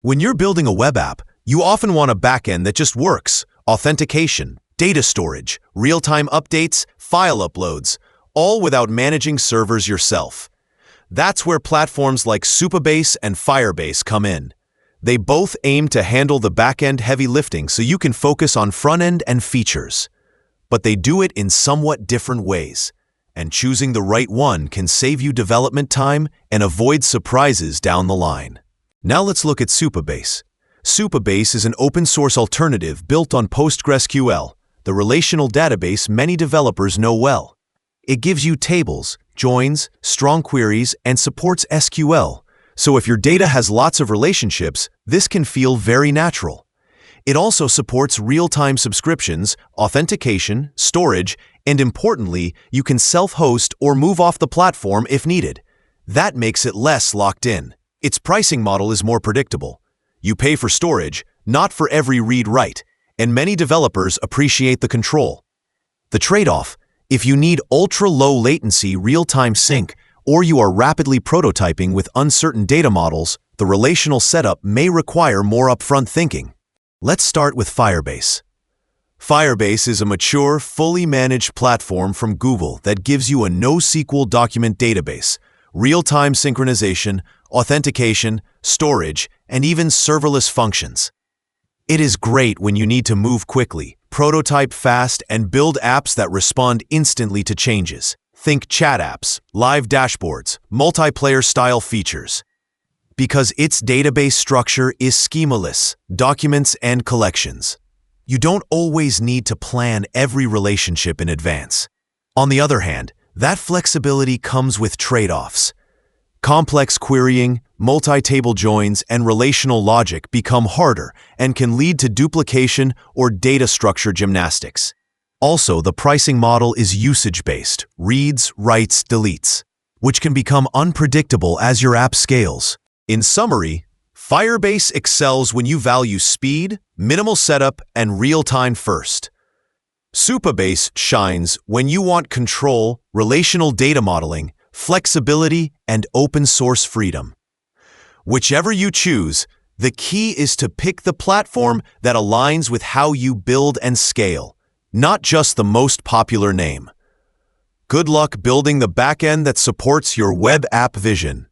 When you're building a web app, you often want a backend that just works. Authentication, data storage, real-time updates, file uploads, all without managing servers yourself. That's where platforms like Supabase and Firebase come in. They both aim to handle the backend heavy lifting so you can focus on front-end and features. But they do it in somewhat different ways, and choosing the right one can save you development time and avoid surprises down the line. Now let's look at Supabase. Supabase is an open-source alternative built on PostgreSQL, the relational database many developers know well. It gives you tables, joins, strong queries, and supports SQL. So if your data has lots of relationships, this can feel very natural. It also supports real-time subscriptions, authentication, storage, and importantly, you can self-host or move off the platform if needed. That makes it less locked in. Its pricing model is more predictable. You pay for storage, not for every read-write, and many developers appreciate the control. The trade-off: if you need ultra-low latency real-time sync, or you are rapidly prototyping with uncertain data models, the relational setup may require more upfront thinking. Let's start with Firebase. Firebase is a mature, fully managed platform from Google that gives you a NoSQL document database, real-time synchronization, authentication, storage, and even serverless functions. It is great when you need to move quickly, prototype fast, and build apps that respond instantly to changes. Think chat apps, live dashboards, multiplayer-style features. Because its database structure is schemaless, documents and collections. You don't always need to plan every relationship in advance. On the other hand, that flexibility comes with trade-offs. Complex querying, multi-table joins, and relational logic become harder and can lead to duplication or data structure gymnastics. Also, the pricing model is usage-based, reads, writes, deletes, which can become unpredictable as your app scales. In summary, Firebase excels when you value speed, minimal setup, and real-time first. Supabase shines when you want control, relational data modeling, flexibility, and open-source freedom. Whichever you choose, the key is to pick the platform that aligns with how you build and scale, not just the most popular name. Good luck building the backend that supports your web app vision.